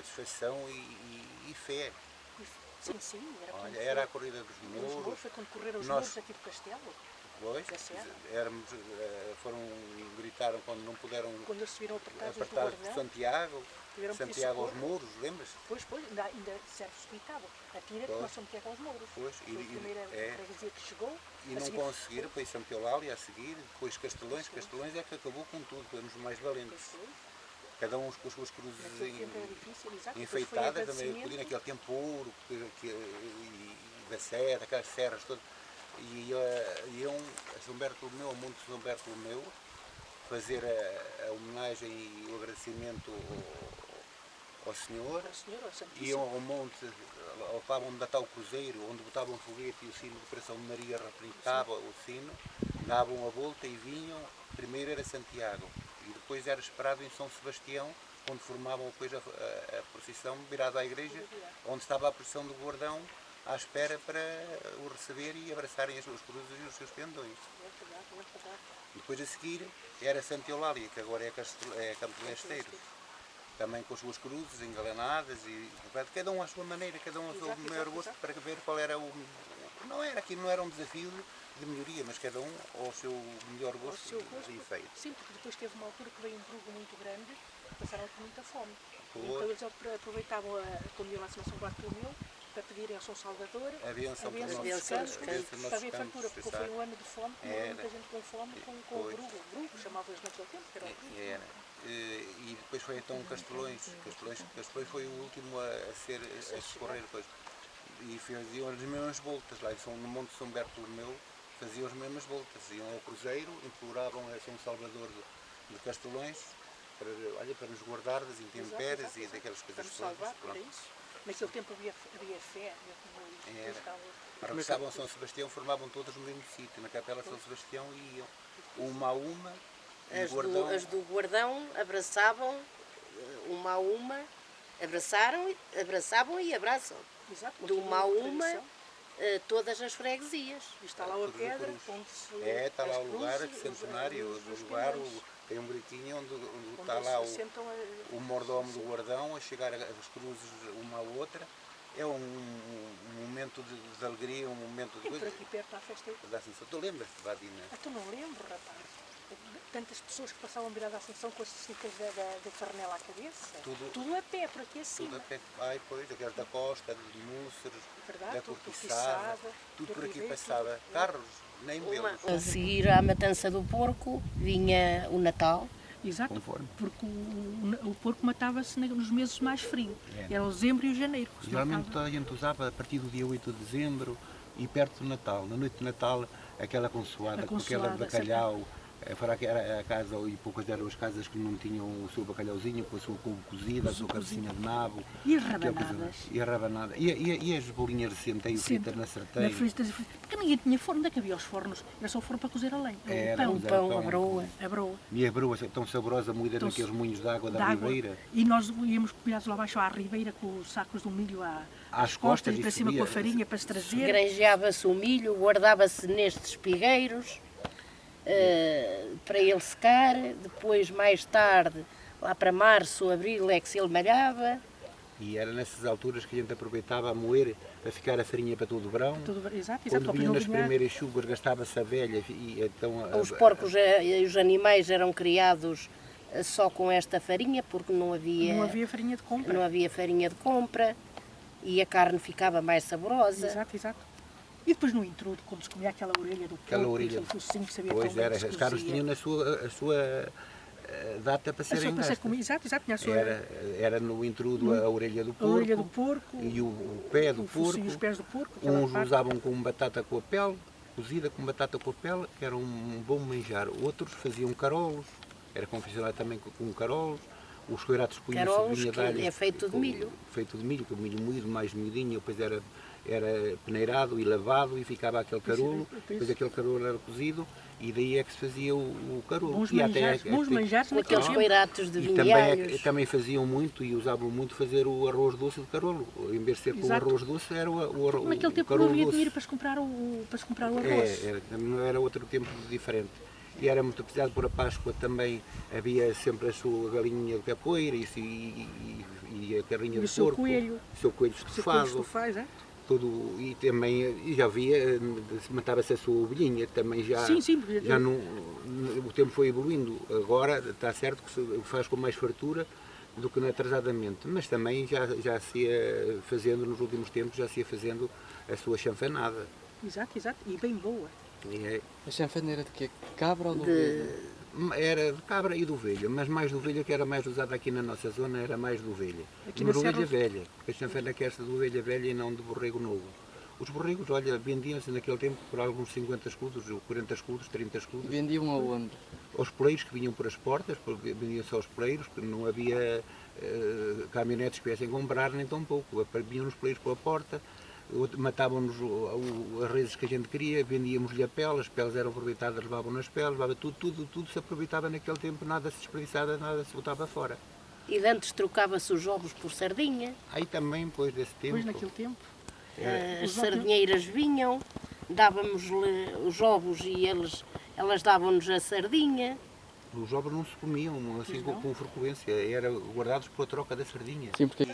satisfação e fé. Sim, sim. Olha, era a corrida dos mouros. Foi quando correram os Nós- mouros aqui do castelo. Pois, Da Serra. gritaram quando não puderam Quando eles se viram apertados do apartar de Gordão, Santiago, tiveram que pedir Santiago aos socorro. muros, lembras-te? Pois, ainda serve-se ditado. Atira que Pois. nós somos Santiago aos mouros. Pois, Foi a primeira freguesia que chegou. E a não seguir- conseguiram, depois Santa Eulália a seguir, depois Castelões é que acabou com tudo, fomos mais valentes. Pois, Cada um com as suas cruzes naquele tempo era difícil, exato. Depois foi enfeitadas, também agradecimento. podia naquele tempo ouro, e da serra, aquelas serras todas. E iam a São Bartolomeu, ao Monte de São Bartolomeu, fazer a homenagem e o agradecimento ao Senhor. Ao Senhor, ao Santíssimo. Iam ao monte, levavam onde está o cruzeiro, onde botavam o foguete e o sino de coração de Maria replicava o sino, davam a volta e vinham. Primeiro era Santiago e depois era esperado em São Sebastião, onde formavam depois a procissão virada à igreja, onde estava a procissão do Gordão à espera para o receber e abraçarem as suas cruzes e os seus pendões. É verdade. Depois a seguir era Santa Eulália, que agora é Campo do Esteiro, também com as suas cruzes engalanadas e cada um à sua maneira, cada um ao seu maior gosto para ver qual era o... Não era um desafio de melhoria, mas cada um ao seu melhor gosto e efeito. Sim, porque depois teve uma altura que veio um drugo muito grande, passaram com muita fome. Pois. Então eles aproveitavam quando iam lá São Bartolomeu para pedirem ao São Salvador A bênção para dos nossos campos, campos, para haver fartura, porque foi um ano de fome, Era. muita gente com fome, com o Pois. drugo chamavam-eles naquele tempo, que era o drugo. Era. E depois foi então Castelões. Castelões foi o último a socorrer depois. E faziam as mesmas voltas lá, no Monte de São Bartolomeu, faziam as mesmas voltas. Iam ao cruzeiro, imploravam a São Salvador de Castelões para nos guardar das intempéries e daquelas Para coisas nos todas. salvar, Pronto. era isso. Naquele tempo havia fé, Regressavam a São Sebastião, formavam todas no mesmo sítio, na Capela de São Sebastião, e iam uma a uma. E o Gordão, As do Guardão abraçavam uma a uma, abraçavam e abraçam. Exato, De uma a continua uma, tradição. todas as freguesias. E está lá a Cruz a pedra, cruz. onde se... está lá as o lugar cruzes, centenário os do lugar, pendões, tem um gritinho onde onde está eles lá se sentam o mordomo do Guardão a chegar as cruzes uma à outra. É um momento de alegria, um momento de E por coisa. aqui perto há festa. Da Ascensão. Tu lembras-te, Vadina? Tu não lembro, rapaz. Tantas pessoas que passavam a virar da Ascensão com as cicas do farnel à cabeça. Tudo a pé, por aqui acima. Tudo a pé que vai, pois, aqueles da Costa, de Múceres, Verdade, da tudo Cortiçada, tudo do por aqui Ribeiro, passava. tudo. Carros, nem belos. A seguir à matança do porco vinha o Natal. Exato, Conforme. porque o porco matava-se nos meses mais frios. É. Era o dezembro e o janeiro. que se Geralmente matava. toda a gente usava a partir do dia 8 de dezembro e perto do Natal. Na noite de Natal, aquela consoada, com aquela de bacalhau. Era a casa, e poucas eram as casas que não tinham o seu bacalhauzinho, com a sua couve cozida, a sua cabecinha de nabo. E as rabanadas? E a rabanada. E as bolinhas de centeio fritas na Na certeira. porque ninguém tinha forno, onde é que havia os fornos? Era só o forno para cozer a lenha. Era, O mas pão, era Pão, a broa. a broa. E a broa tão saborosa, moída Tão naqueles moinhos de água de da água. ribeira. E nós íamos virados lá abaixo à ribeira com os sacos do milho Às costas costas e para e cima com subia. a farinha para se trazer. Granjeava-se o milho, guardava-se nestes espigueiros para ele secar. Depois, mais tarde, lá para março, abril, é que se ele malhava. E era nessas alturas que a gente aproveitava a moer para ficar a farinha para todo o verão. Exato, Quando para vinham não nas vinhar. primeiras chuvas gastava-se a velha e então Os porcos e os animais eram criados só com esta farinha, porque não havia farinha de compra. não havia farinha de compra e a carne ficava mais saborosa. Exato. E depois no intrudo, quando se comia aquela orelha do porco, Aquela orelha. aquele focinho que sabia Pois tão era, bem que as se carnes cozia. tinham a sua data para A sua serem para ser gastas. comida, exato, tinha a sua Era no intrudo a orelha do a porco, orelha do porco, e o pé do o focinho e os porco. pés do porco, aquela Uns parte. usavam com batata com a pele, cozida com batata com a pele, que era um bom manjar. Outros faziam carolos, era confeccionado também com carolos. Os coiratos punham-se Carolos, vinha de que alho é feito de milho. Feito de milho, com o milho moído, mais miudinho, depois era peneirado e lavado e ficava aquele carolo, depois aquele carolo era cozido e daí é que se fazia o carolo. Bons E manjares, bons manjares Com naquele aqueles tempo. coiratos de E vinhalhos. também faziam muito e usavam muito fazer o arroz doce de carolo. Em vez de ser com o Exato. arroz doce, era o Naquele tempo não carolo havia doce. dinheiro para se comprar o arroz. Não era outro tempo diferente. e era muito apreciado por a Páscoa também. Havia sempre a sua galinha de capoeira e a carrinha de porco. O seu coelho estufado. Tudo, e também e já havia, matava-se a sua ovelhinha, também já, já não, o tempo foi evoluindo. Agora está certo que se faz com mais fartura do que atrasadamente, mas também já se ia fazendo, nos últimos tempos, já se ia fazendo a sua chanfanada. Exato, e bem boa. A chanfana era de quê? Cabra ou de ovelha? Era de cabra e de ovelha, mas mais de ovelha, que era mais usada aqui na nossa zona, era mais de ovelha. Mas ovelha velha, porque a chanfana quer ser de ovelha velha e não de borrego novo. Os borregos, olha, vendiam-se naquele tempo por alguns 50 escudos, 40 escudos, 30 escudos. Vendiam aonde? Aos poleiros que vinham por as portas, vendiam-se aos poleiros, que não havia caminhonetes que viessem comprar, nem tão pouco. Vinham os poleiros pela porta, matavam-nos as reses que a gente queria, vendíamos-lhe a pele, as peles eram aproveitadas, levavam as peles, tudo se aproveitava naquele tempo, nada se desperdiçava, nada se botava fora. E de antes trocava-se os ovos por sardinha. Aí também, depois desse tempo. Depois naquele tempo. As sardinheiras vinham, dávamos-lhe os ovos e elas davam-nos a sardinha. Os ovos não se comiam assim com frequência, eram guardados para a troca da sardinha. Sim, porque...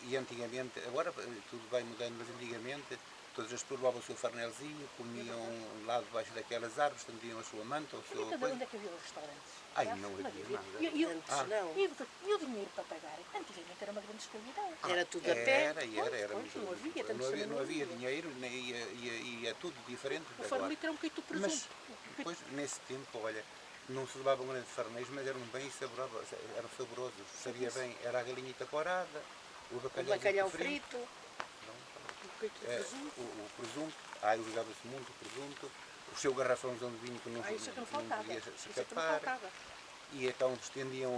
E antigamente, agora tudo vai mudando, mas antigamente todas as pessoas levavam o seu farnelzinho, comiam lá debaixo daquelas árvores, tendiam a sua manta, o seu... Onde é que havia os restaurantes? Ai, não havia nada. E o dinheiro para pagar? Antigamente era uma grande escravidão. Era tudo a pé. Era muito. Não havia dinheiro, ia tudo diferente. O farnelito era um bocadinho de presunto. Mas depois, nesse tempo, olha, não se levavam grandes farnéis, mas eram bem saborosos, sabia bem, era a galinhita corada, o bacalhau frito. O presunto, usava-se muito o presunto, o seu garrafãozão de vinho que não podia se escapar. E então estendiam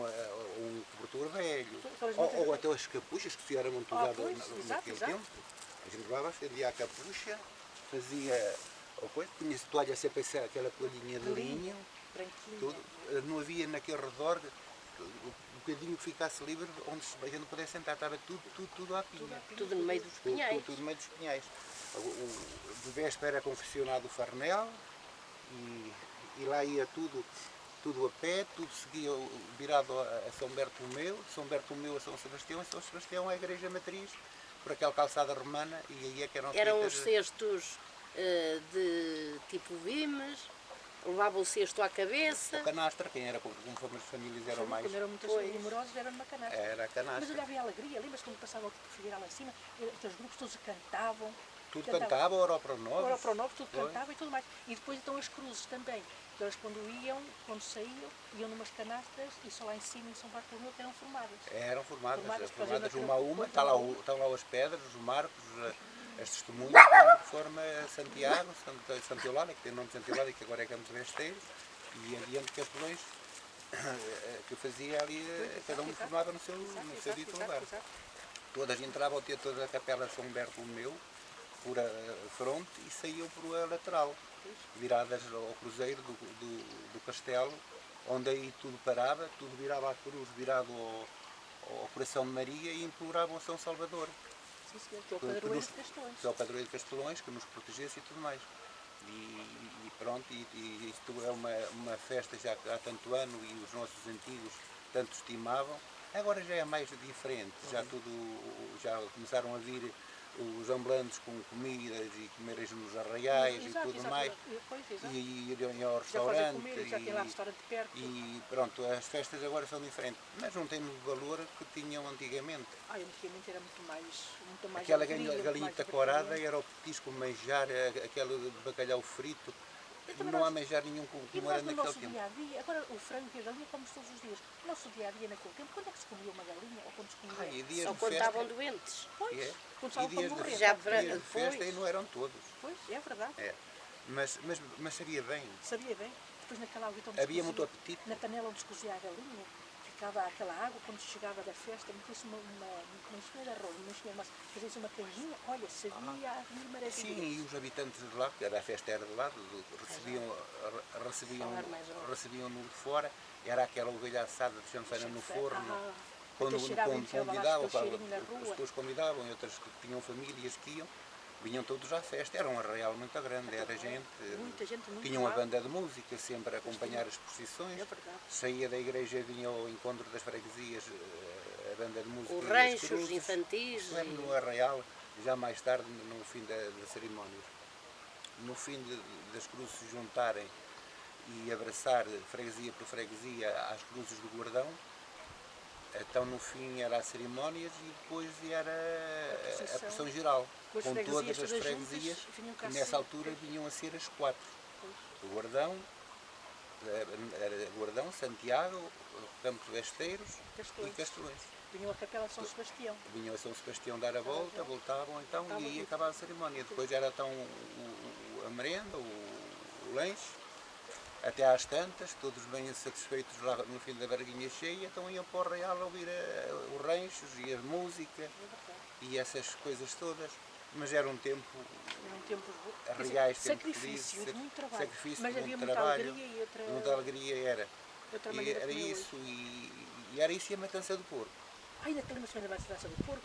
um cobertor velho, ou até as capuchas que se eram muito usadas naquele tempo. A gente levava, estendia a capucha, fazia punha-se toalha sempre aquela toalhinha de linho, tudo. Não havia naquele redor um bocadinho que ficasse livre onde a gente pudesse sentar, estava tudo à pinha. Tudo no meio dos pinhais. Tudo no meio dos pinhais. De véspera era confeccionado o farnel e lá ia tudo a pé, tudo seguia virado a São Bertomeu, São Bertomeu a São Sebastião, e São Sebastião é a igreja matriz, por aquela calçada romana, e aí é que eram os cestos de tipo vimes, levavam o cesto à cabeça. A canastra, quem era, como as famílias eram mais... Quando eram muito numerosos, era numa canastra. Era a canastra. Mas olha, havia alegria, lembras quando passava o Figueira lá em cima, aqueles grupos todos cantavam. Tudo cantava, Ora para o Novo. Tudo cantava e tudo mais. E depois então as cruzes também. Elas quando saíam, iam numas canastras e só lá em cima, em São Bartolomeu, que eram formadas. Eram formadas uma a uma, estão lá as pedras, os marcos, as testemunhas de forma Santiago, Santa Eulália, que tem o nome de Santa Eulália, que agora é Campos Besteiros, e adiante Castelões, que fazia ali, cada um formava no seu dito lugar. Todas entravam, tinha toda a capela de São Bartolomeu, por a fronte, e saíam por a lateral, viradas ao cruzeiro do castelo, onde aí tudo parava, tudo virava à cruz, virado ao coração de Maria, e imploravam a São Salvador. Sim, senhor, que é o padroeiro de Castelões. Que é o padroeiro de Castelões, que nos protegesse e tudo mais. E pronto, e isto é uma festa já há tanto ano, e os nossos antigos tanto estimavam. Agora já é mais diferente, já começaram a vir os ambulantes com comidas e comerem nos arraiais e tudo mais, e irem ao restaurante, e pronto, as festas agora são diferentes, mas não têm o valor que tinham antigamente. Antigamente era muito mais aquela galinhita corada era o petisco, manjar, aquele bacalhau frito. Não há manjar nenhum como era naquele tempo. Dia-a-dia, agora o frango e a galinha comemos todos os dias. O nosso dia-a-dia naquele tempo, quando é que se comia uma galinha ou quando se comia? Só quando estavam doentes. Pois, quando estavam para morrer. Já de festa e não eram todos. Pois, é verdade. Mas sabia bem. Sabia bem. Depois naquela água havia muito apetite. Na panela onde se cozia a galinha, ficava aquela água, quando chegava da festa, metia-se uma enxerga de arroz, fazia-se uma canjinha, olha, sabia a mil maravilhas. Sim, e os habitantes de lá, porque a festa era de lá, recebiam-no de fora, era aquela ovelha assada de chanfana no forno, quando convidavam, as pessoas convidavam, e outras que tinham famílias que iam, Vinham todos à festa, era um arraial muito grande, era gente. Muita gente, muito Tinha uma lado. banda de música sempre a acompanhar as procissões. É verdade. Saía da igreja, vinha ao encontro das freguesias, a banda de música. Os e as ranchos cruzes. infantis. Não era no arraial, já mais tarde, no fim da cerimónia. No fim das cruzes se juntarem e abraçar freguesia por freguesia às cruzes do Guardão, então no fim era as cerimónias e depois era a procissão geral, Com as com freguesias todas as todas freguesias, juntas, vinham cá que nessa sempre. altura vinham a ser as 4. O Guardão, era Guardão, Santiago, Campos Besteiros Castelões. e Castelões. Vinham a Capela São Sebastião. Vinham a São Sebastião dar a volta, voltavam então Voltavam e aí e- acabava a cerimónia. Depois era então a merenda, o lanche, até às tantas, todos bem satisfeitos lá no fim da barriguinha cheia, então iam para o Real a ouvir os ranchos e a música e essas coisas todas. Mas era um tempo, Eram tempos quer dizer, reais, tempos sacrifício felizes, de muito trabalho. sacrifício Mas de havia muito muita trabalho, alegria e outra, muita alegria era. outra E maneira era de comer isso, e era isso e a matança do porco. Ai, ainda temos uma dança do porco.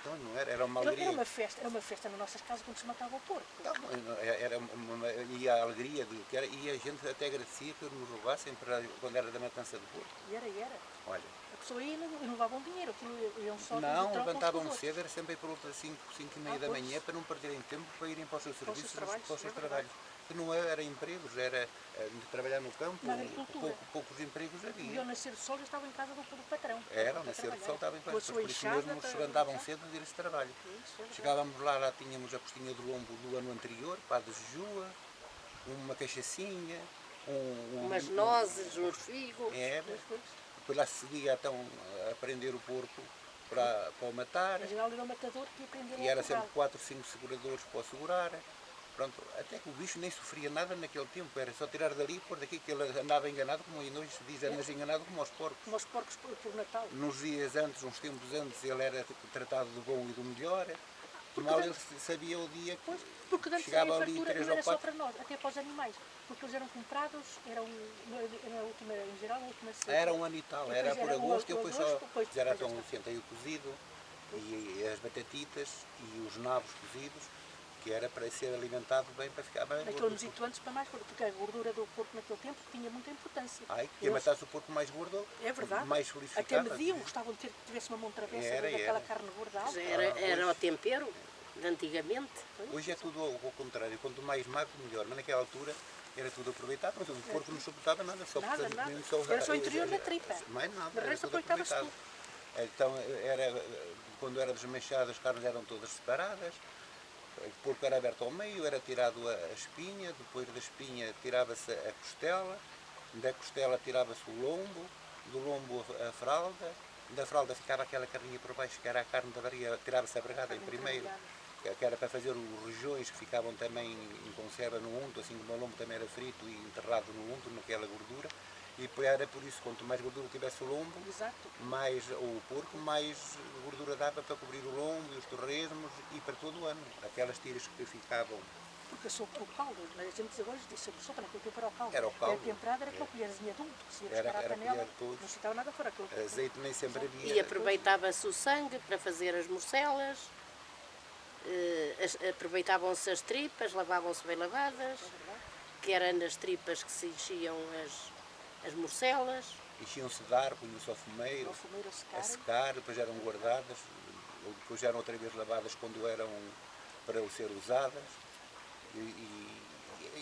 Então não era uma Era alegria. era uma festa nas nossas casas quando se matava o porco. Então, e a alegria de que era, e a gente até agradecia que nos roubassem quando era da matança do porco. E era. Olha, A pessoa ia e não levavam dinheiro, aquilo iam só não, fazer troca uns com levantavam os outros. cedo, era sempre aí por volta das 5 e meia da pois. manhã para não perderem tempo para irem para os seus Para os seus serviços, trabalhos, para os seus é verdade. trabalhos. Que não era empregos, era de trabalhar no campo, Na agricultura. poucos empregos E ao havia. nascer do sol já estavam em casa do patrão. Era, para ao nascer do trabalhar. sol estava em Com a casa, sua por isso enxada mesmo para- se levantavam cedo a ir-se trabalho. Isso, é verdade. Chegávamos lá tínhamos a postinha do lombo do ano anterior, para a de Jejua, uma cachaçinha, Umas nozes, uns figos. Era. Pois. Depois lá se seguia então a prender o porco para o matar. Em geral era o matador que ia prender E era ao sempre curral. 4 ou 5 seguradores para o segurar. Pronto, até que o bicho nem sofria nada naquele tempo, era só tirar dali e pôr daqui, que ele andava enganado, como ainda hoje se diz, andas enganado como aos porcos. Como os porcos por Natal. Nos dias antes, uns tempos antes, ele era tratado do bom e do melhor. Mal ele sabia o dia que Porque antes a chegava ali fartura 3 não ou era só 4. para nós, até para os animais. Porque eles eram comprados, na última, em geral, a última seca. Era um ano e tal, era Depois por era o agosto, e depois só depois já já então está. sentei o cozido e as batatitas e os nabos cozidos, que era para ser alimentado bem, para ficar bem Naquele gordo. mesito antes para mais gordo, porque a gordura do porco naquele tempo tinha muita importância. Ai, quem Eles- matasse o porco mais gordo, É verdade. mais Até solidificado. mediam, gostavam de ter que tivesse uma mão travessa Era, daquela era. carne gorda alta. Já era o tempero de antigamente. Hoje é tudo ao contrário, quanto mais magro, melhor. Mas naquela altura era tudo aproveitado, mas o porco não suportava nada, só Nada, portanto, nada. mesmo só- Era só o interior da tripa. Mais nada, De era resto tudo aproveitava-se aproveitado. Então, quando era desmanchado, as carnes eram todas separadas. O porco era aberto ao meio, era tirado a espinha, depois da espinha tirava-se a costela, da costela tirava-se o lombo, do lombo a fralda, da fralda ficava aquela carninha por baixo, que era a carne da barriga, tirava-se a bregada em primeiro, que era para fazer os rojões que ficavam também em conserva no unto, assim como o lombo também era frito e enterrado no unto, naquela gordura. E depois era por isso, quanto mais gordura tivesse o lombo, Exato. mais o porco, mais gordura dava para cobrir o lombo e os torresmos e para todo o ano. Aquelas tiras que ficavam. Porque a sopa, o caldo, a gente agora diz sobre sopa, naquele tempo era o caldo. Era o caldo. E a temperada era aquela colherzinha de unto, que se ia Era- buscar à era panela, colher de todos. não se estava nada fora. Aquilo, Azeite nem sempre havia. E aproveitava-se o sangue para fazer as morcelas. Aproveitavam-se as tripas, lavavam-se bem lavadas, que eram nas tripas que se enchiam as morcelas. Enchiam-se de ar, punham-se ao fumeiro, ao fumeiro a secar. a secar, depois eram guardadas, ou depois eram outra vez lavadas quando eram para ser usadas. E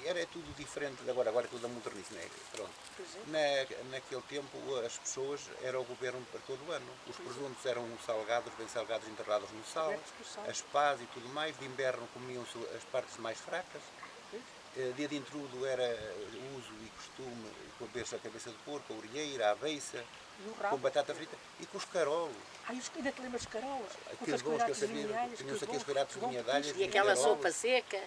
era tudo diferente de agora é tudo a modernice, né? Pronto. Pois é. Naquele tempo as pessoas era o governo para todo o ano. Os presuntos eram salgados, bem salgados, enterrados no sal, Cobertos por sal. as pás e tudo mais. De inverno comiam-se as partes mais fracas. Dia de intrudo era uso e costume comer-se a cabeça de porco, a orelheira, a beiça, E o com rabo. batata frita e com os carolos. Ai, ainda te lembras de carolas? Com Aqueles aqueles bons que eu coiratos sabia, vinhais, tinham-se aqueles bons, coiratos bom vinhadalhas. petisco. E aquela carolos. sopa seca.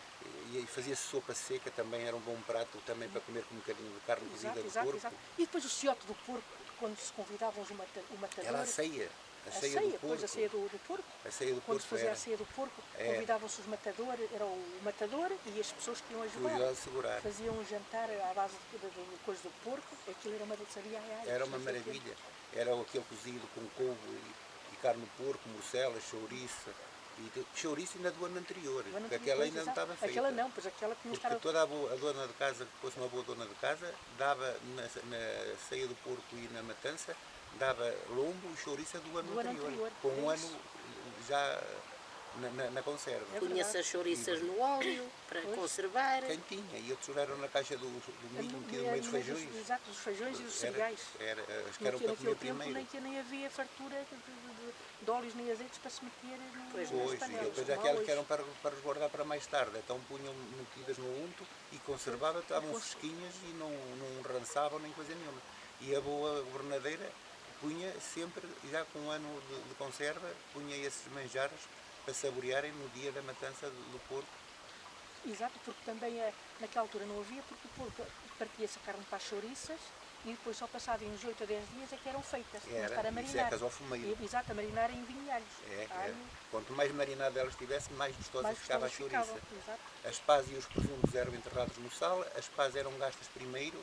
E fazia-se sopa seca também, era um bom prato também para comer com um bocadinho de carne cozida Exato, de exato, porco. exato. E depois o ciote do porco, quando se convidavam o matador. Era a ceia a do ceia, porco. depois a ceia do porco. A ceia do Quando porco se fazia era a ceia do porco, Era. convidavam-se os matadores, era o matador e as pessoas que iam ajudar. cuidado de segurar. Faziam um jantar à base de coisa do porco, aquilo era uma sabia Era uma maravilha. Era aquele cozido com couve e carne de porco, morcelas, chouriça E chouriço ainda do ano anterior, Do ano porque anterior, aquela pois, ainda não exato. estava feita. Aquela não, pois aquela tinha que Porque estar... toda a dona de casa, que fosse uma boa dona de casa, dava na ceia do porco e na matança, dava lombo e chouriça do ano anterior, com um é ano isso. já na conserva. É Punha-se as chouriças no óleo para conservar. Quem tinha, e outros eram na caixa do milho, metiam no meio dos feijões. Exato, dos feijões e dos cereais. As que eram para comer Naquele primeiro. tempo nem havia fartura de óleos nem azeites para se meter Pois, nas Pois, e panelas. depois como há aquelas que hoje. eram para resguardar para mais tarde, então punham metidas no unto e conservavam, estavam fresquinhas e não rançavam nem coisa nenhuma. E a boa governadeira punha sempre, já com um ano de conserva, punha esses manjares para saborearem no dia da matança do porco. Exato, porque também naquela altura não havia, porque o porco partia-se a carne para as chouriças e depois só passado uns 8 a 10 dias é que eram feitas. Tinham de estar a E marinar. secas ao fumeiro. Exato, a marinar em vinho e alhos. Alho, Quanto mais marinada elas tivessem, mais gostosa mais ficava a gostosos chouriça. ficavam. Exato. As pás e os presuntos eram enterrados no sal, as pás eram gastas primeiro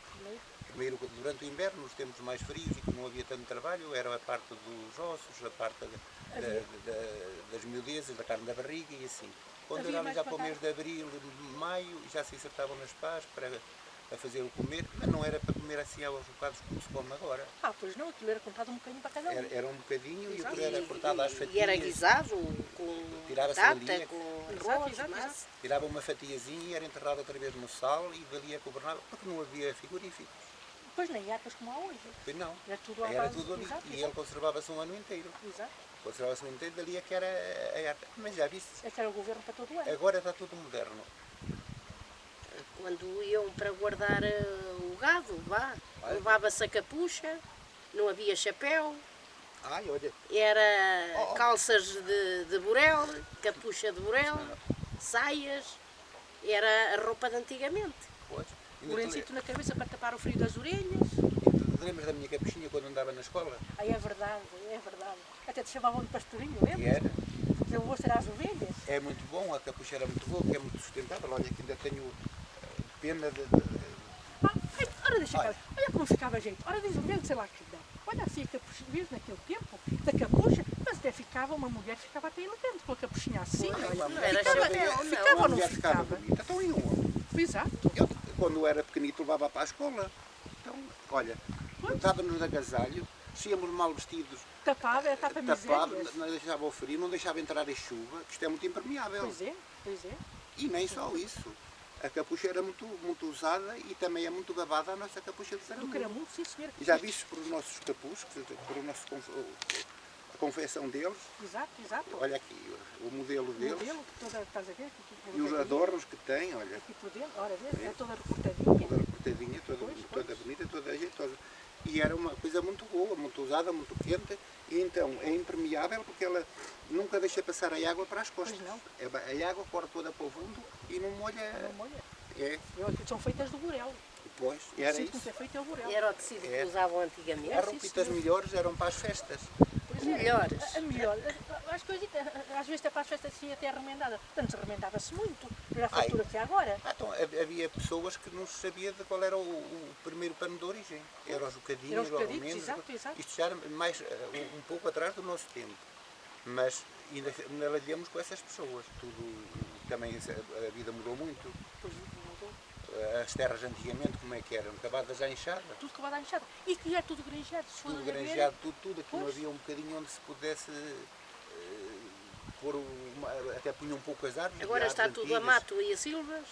durante o inverno, nos tempos mais frios e que não havia tanto trabalho, era a parte dos ossos, a parte das miudezas, da carne da barriga e assim. Quando Havia era ali mais já para o para mês de abril, maio, já se insertavam nas pás para fazer o comer, mas não era para comer assim aos bocados como se come agora. Pois não, aquilo era contado um bocadinho para cada um. Era um bocadinho e Exato. aquilo era cortado às fatias. E era guisado com Tirava-se batata, dali, com Exato, arroz, exato, massa. Tirava uma fatiazinha e era enterrado outra vez no sal e dali é que governava, porque não havia frigoríficos. Pois nem arcas como há hoje. Pois não. Era tudo à Era base. tudo ali. Exato, E ele exato. conservava-se um ano inteiro. Exato. Conservava-se um ano inteiro, dali é que era a arte. Mas já viste, É que era o governo para todo o ano. agora está tudo moderno. Quando iam para guardar o gado, levava-se a capucha, não havia chapéu, Ai, olha, era calças de burel, capucha de burel, saias, era a roupa de antigamente. pois. O lençito na cabeça para tapar o frio das orelhas. E te lembras da minha capuchinha quando andava na escola? Aí é verdade, é verdade. Até te chamavam de pastorinho, E lembra? era. Eu vou ser às ovelhas. É muito bom, a capucha era muito boa, porque é muito sustentável. Olha que ainda tenho pena de Ora, deixa cá. Olha como ficava jeito. Ora, diz o mesmo, sei lá que dá. Olha assim a capucha, mesmo naquele tempo, da capucha, mas até ficava, uma mulher ficava até elegante com a capuchinha assim. Olha, não era ficava, chapéu, não. ficava ou a não mulher ficava ficava? bonita. Então e um homem? Exato. Eu, quando era pequenito, levava para a escola. Então, olha, estávamos de agasalho, íamos mal vestidos, Tapava, era tapa tapado, misérias. não deixava o frio, não deixava entrar a chuva, que isto é muito impermeável. Pois é, pois é. E nem só isso. A capucha era muito usada e também é muito gabada a nossa capucha de Do caramulo. caramulo, sim senhor. E já viste por os nossos capuz, por a confecção deles, Exato, exato. olha aqui o modelo O deles modelo, toda, estás a ver? e os adornos que tem, olha, Aqui por dentro, ora, vê, é toda recortadinha. toda cortadinha, toda bonita, toda ajeitosa. E era uma coisa muito boa, muito usada, muito quente, e então é impermeável porque ela nunca deixa passar a água para as costas. Pois não. A água corre toda para o fundo e não molha. Não molha. É, São feitas do burel. depois, era Sim, isso. é feito é o burel. Era o tecido que usavam antigamente. As roupitas melhores eram para as festas. Pois melhores. A melhor. As coisas, às vezes até para as festas assim até remendada. Antes remendava-se muito. Não era a fartura que há agora. Então, havia pessoas que não se sabia de qual era o primeiro pano de origem. Era os bocadinhos, Era os ou bocadinhos, menos. exato, exato. Isto já era mais, um pouco atrás do nosso tempo. Mas ainda lidamos com essas pessoas. Também a vida mudou muito. Pois mudou. As terras antigamente, como é que eram? Cavadas à enxada. Tudo que vai dar enxada. E que é tudo granjeado. Se for Tudo a ver, granjeado, tudo. Aqui não Pois. havia um bocadinho onde se pudesse pôr, até punham poucas árvores. Agora árvores está tudo a antigas. mato e a silvas,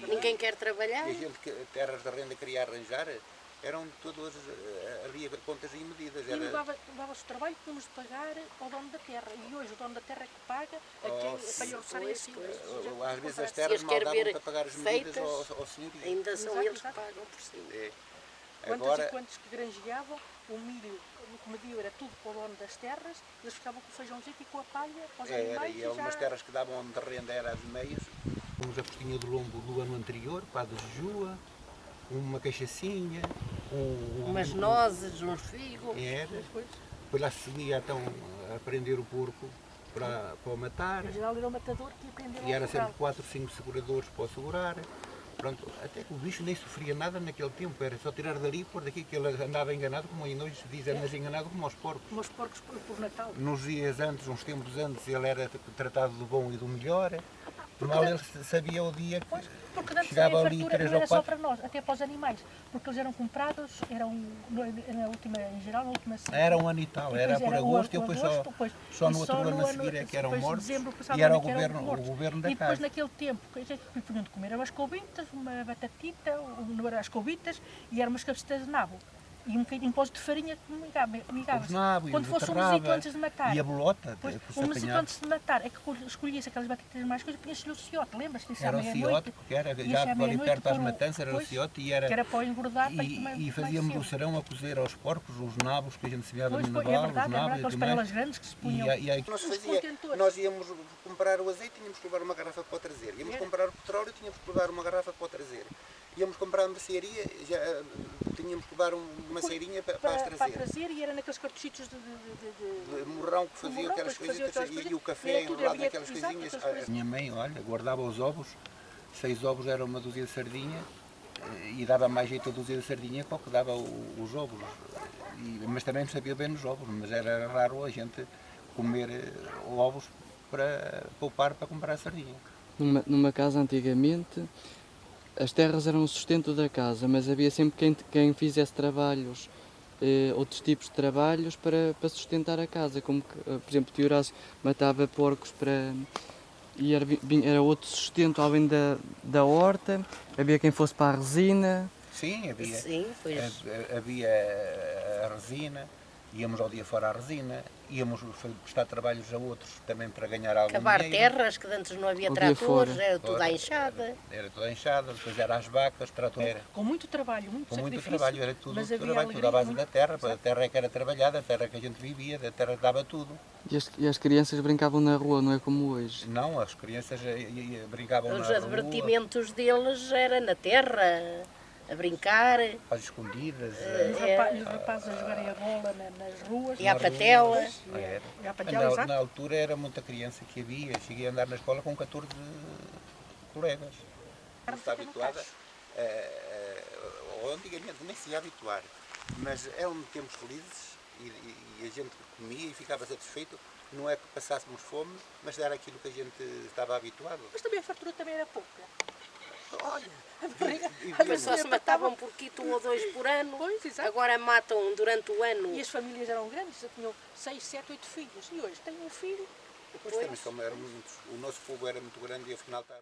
Ninguém quer trabalhar. E a gente que terras de renda queria arranjar, eram todas ali a contas e medidas. E levava-se o trabalho que tínhamos de pagar ao dono da terra. E hoje o dono da terra é que paga para lhe orçarem assim. Às vezes as Se terras as mal quer davam ver para pagar as medidas feitas, ao senhorio. Ainda são Exato, eles que exato. pagam por cima. É. Quantos Agora, e quantos que granjeavam, o milho, o que mediam era tudo para o dono das terras, eles ficavam com o feijãozinho e com a palha para os animais. e algumas terras que davam de renda era as meias. Temos a postinha do lombo do ano anterior, para a de Jejua, uma cachaçinha, Umas nozes, uns figos. Era. Depois lá se seguia então a prender o porco para o matar. Em geral era o matador que ia prender E era ao sempre corral. 4 ou 5 seguradores para o segurar. Pronto, até que o bicho nem sofria nada naquele tempo, era só tirar dali e pôr daqui que ele andava enganado, como ainda hoje se diz, andas enganado como aos porcos. Como os porcos por Natal. Nos dias antes, uns tempos antes, ele era tratado do bom e do melhor, porque mal da- ele sabia o dia que Porque antes chegava a ali fartura 3 não ou era só 4. para nós, até para os animais. Porque eles eram comprados, na última, em geral, na última seca. Era um ano e tal, era Depois por agosto e o depois agosto, depois- só e no outro ano a seguir é que eram depois de mortos dezembro passado e era ano o que eram governo, mortos. o governo da E depois casa. naquele tempo, que a gente punham de comer umas coubitas, uma batatita, as coubitas e eram umas cabeças de nabo. E um bocadinho de de farinha que migava. Os nabos, Quando e fosse um beterraba, mesito antes de matar. e a bolota, Depois, que se um mesito apanhava. antes de matar, é que escolhia-se aquelas batatas mais coisas, punha-se-lhe o ciote, lembras-te disso à Era o meia-noite? ciote, porque era Ia-se já à ali meia-noite perto às pôr matanças, era o pois, ciote e que era para engordar, para ir e mais fazíamos cedo. o sarão a cozer aos porcos, os nabos que a gente semeava Pois, no pois, Naval, é os verdade, nabos e aquelas tudo panelas mais. grandes que se E punham. aí Os nós contentores. nós íamos comprar o azeite, tínhamos que levar uma garrafa para o trazer. Íamos Era. comprar o petróleo, tínhamos que levar uma garrafa para o trazer. Íamos comprar a mercearia, já tínhamos que levar uma ceirinha para as Para trazer. trazer e era naqueles cartuchitos de De morrão que fazia morrão, aquelas pois, fazia coisitas aquelas e o coisas, café era tudo, enrolado havia- naquelas exato, coisinhas. aquelas coisas. A minha mãe, olha, guardava os ovos, 6 ovos era uma dúzia de sardinha e dava mais jeito a dúzia de sardinha que ao que dava os ovos. Mas também me sabia bem nos ovos, mas era raro a gente comer ovos para poupar para comprar a sardinha. Numa casa antigamente, as terras eram o sustento da casa, mas havia sempre quem fizesse trabalhos, outros tipos de trabalhos para sustentar a casa, como que, por exemplo, o tio Horácio matava porcos para... E era outro sustento além da horta, havia quem fosse para a resina. Sim, havia. Sim, pois. Havia a resina, íamos ao dia fora à resina, íamos prestar trabalhos a outros também para ganhar algum Cavar dinheiro. terras, que antes não havia Ao dia tratores, fora. era tudo à enxada. Era toda enxada, depois era as vacas, trator. Era. Com muito trabalho, muito Com muito sacrifício. trabalho, era tudo mas havia trabalho, tudo à alegria, base da terra, a terra é que era trabalhada, a terra que a gente vivia, a terra dava tudo. E as crianças brincavam na rua, não é como hoje. Não, as crianças brincavam Os na advertimentos deles era na terra, a brincar, rua, às escondidas. E os rapazes a jogarem a bola nas ruas. e à patela. Era. E à patela, exato. Na altura era muita criança que havia, cheguei a andar na escola com 14 colegas. Não está habituada, ou antigamente nem se ia habituar, mas eram tempos felizes e a gente comia e ficava satisfeito. Não é que passássemos fome, mas era aquilo que a gente estava habituado. Mas também a fartura também era pouca. Olha, A barriga, e a Mas só se matavam um porquito ou dois por ano, Pois, exato. agora matam durante o ano. E as famílias eram grandes, já tinham 6, 7, 8 filhos. E hoje têm um filho. depois também éramos muitos. O nosso fogo era muito grande e afinal está.